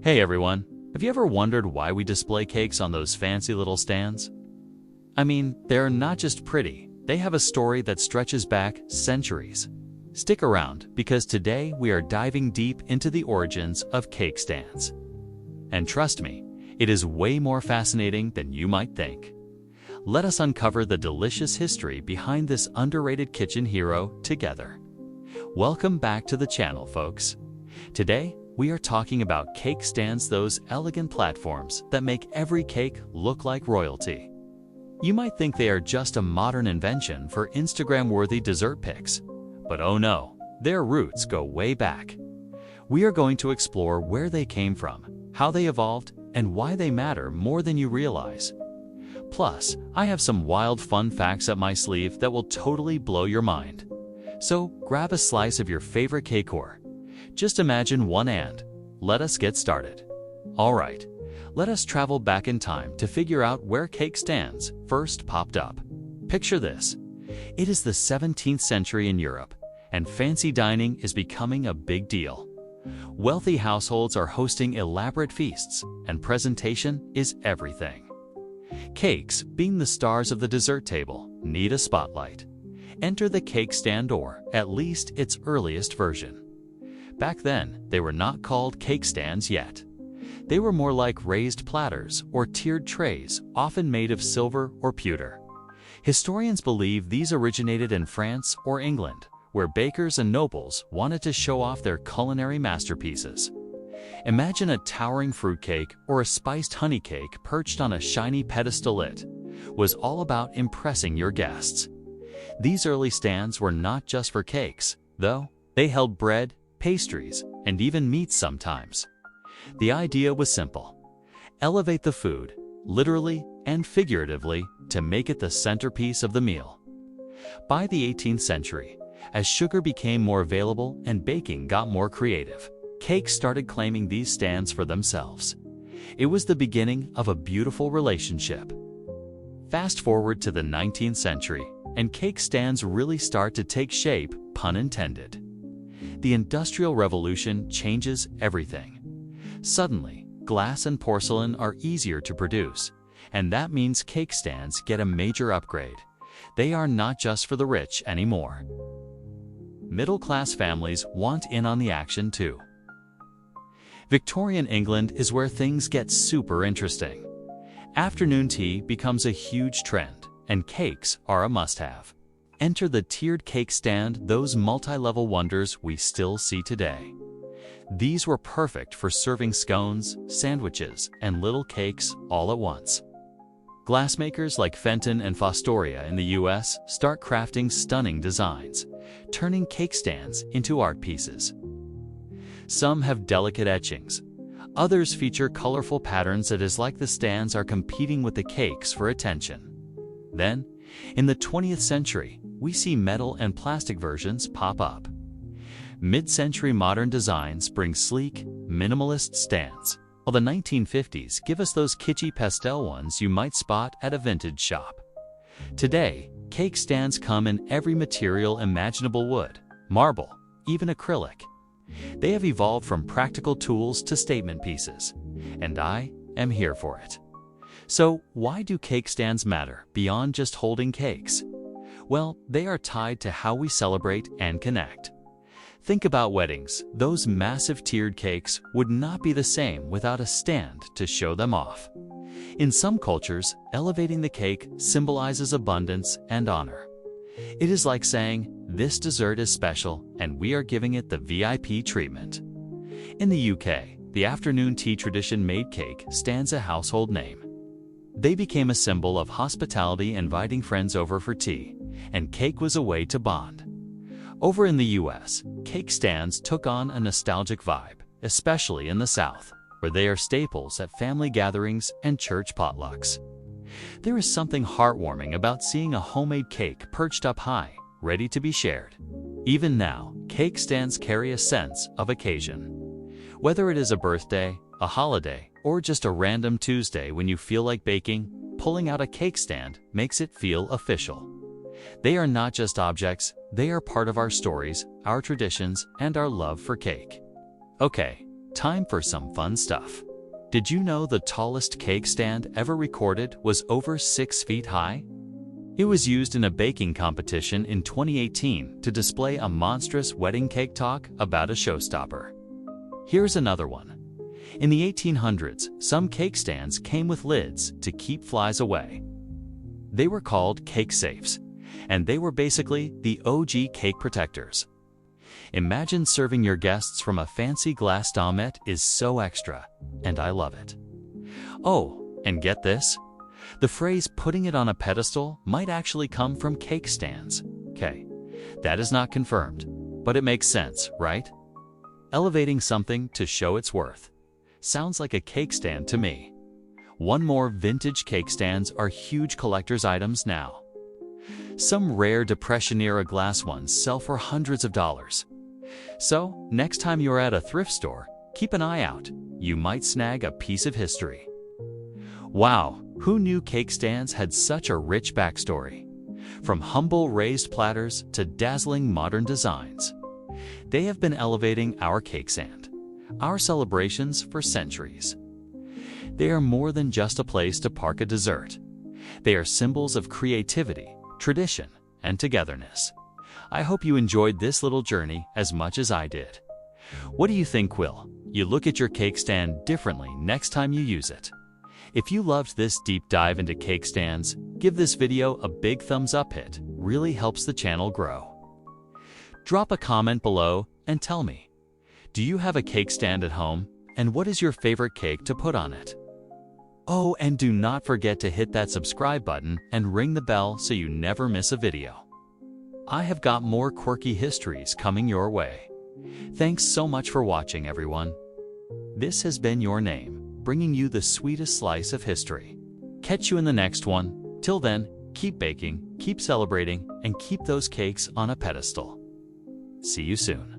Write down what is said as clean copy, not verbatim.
Hey everyone, have you ever wondered why we display cakes on those fancy little stands? I mean, they're not just pretty, they have a story that stretches back centuries. Stick around, because today we are diving deep into the origins of cake stands. And trust me, it is way more fascinating than you might think. Let us uncover the delicious history behind this underrated kitchen hero together. Welcome back to the channel, folks. Today, we are talking about cake stands, those elegant platforms that make every cake look like royalty. You might think they are just a modern invention for Instagram-worthy dessert pics, but oh no, their roots go way back. We are going to explore where they came from, how they evolved, and why they matter more than you realize. Plus, I have some wild fun facts up my sleeve that will totally blow your mind. So grab a slice of your favorite cakeware. Just imagine one and let us get started. Alright, let us travel back in time to figure out where cake stands first popped up. Picture this. It is the 17th century in Europe, and fancy dining is becoming a big deal. Wealthy households are hosting elaborate feasts, and presentation is everything. Cakes, being the stars of the dessert table, need a spotlight. Enter the cake stand, or at least its earliest version. Back then, they were not called cake stands yet. They were more like raised platters or tiered trays, often made of silver or pewter. Historians believe these originated in France or England, where bakers and nobles wanted to show off their culinary masterpieces. Imagine a towering fruitcake or a spiced honey cake perched on a shiny pedestal. It was all about impressing your guests. These early stands were not just for cakes, though. They held bread, pastries, and even meats sometimes. The idea was simple. Elevate the food, literally and figuratively, to make it the centerpiece of the meal. By the 18th century, as sugar became more available and baking got more creative, cakes started claiming these stands for themselves. It was the beginning of a beautiful relationship. Fast forward to the 19th century, and cake stands really start to take shape, pun intended. The Industrial Revolution changes everything. Suddenly, glass and porcelain are easier to produce, and that means cake stands get a major upgrade. They are not just for the rich anymore. Middle-class families want in on the action too. Victorian England is where things get super interesting. Afternoon tea becomes a huge trend, and cakes are a must-have. Enter the tiered cake stand, those multi-level wonders we still see today. These were perfect for serving scones, sandwiches, and little cakes all at once. Glassmakers like Fenton and Fostoria in the US start crafting stunning designs, turning cake stands into art pieces. Some have delicate etchings. Others feature colorful patterns that is like the stands are competing with the cakes for attention. Then, in the 20th century, we see metal and plastic versions pop up. Mid-century modern designs bring sleek, minimalist stands, while the 1950s give us those kitschy pastel ones you might spot at a vintage shop. Today, cake stands come in every material imaginable: wood, marble, even acrylic. They have evolved from practical tools to statement pieces, and I am here for it. So, why do cake stands matter beyond just holding cakes? Well, they are tied to how we celebrate and connect. Think about weddings. Those massive tiered cakes would not be the same without a stand to show them off. In some cultures, elevating the cake symbolizes abundance and honor. It is like saying, this dessert is special and we are giving it the VIP treatment. In the UK, the afternoon tea tradition made cake stands a household name. They became a symbol of hospitality, inviting friends over for tea, and cake was a way to bond. Over in the US, cake stands took on a nostalgic vibe, especially in the South, where they are staples at family gatherings and church potlucks. There is something heartwarming about seeing a homemade cake perched up high, ready to be shared. Even now, cake stands carry a sense of occasion. Whether it is a birthday, a holiday, or just a random Tuesday when you feel like baking, pulling out a cake stand makes it feel official. They are not just objects, they are part of our stories, our traditions, and our love for cake. Okay, time for some fun stuff. Did you know the tallest cake stand ever recorded was over 6 feet high? It was used in a baking competition in 2018 to display a monstrous wedding cake talk about a showstopper. Here's another one. In the 1800s, some cake stands came with lids to keep flies away. They were called cake safes, and they were basically the OG cake protectors. Imagine serving your guests from a fancy glass domet is so extra, and I love it. Oh, and get this? The phrase putting it on a pedestal might actually come from cake stands. Okay, that is not confirmed, but it makes sense, right? Elevating something to show its worth. Sounds like a cake stand to me. One more, vintage cake stands are huge collector's items now. Some rare Depression-era glass ones sell for hundreds of dollars. So, next time you're at a thrift store, keep an eye out. You might snag a piece of history. Wow, who knew cake stands had such a rich backstory? From humble raised platters to dazzling modern designs. They have been elevating our cake stand, our celebrations for centuries. They are more than just a place to park a dessert. They are symbols of creativity, tradition, and togetherness. I hope you enjoyed this little journey as much as I did. What do you think? Will you look at your cake stand differently next time you use it? If you loved this deep dive into cake stands, give this video a big thumbs up. It really helps the channel grow. Drop a comment below and tell me, do you have a cake stand at home, and what is your favorite cake to put on it? Oh, and do not forget to hit that subscribe button and ring the bell so you never miss a video. I have got more quirky histories coming your way. Thanks so much for watching, everyone. This has been Your Name, bringing you the sweetest slice of history. Catch you in the next one. Till then, keep baking, keep celebrating, and keep those cakes on a pedestal. See you soon.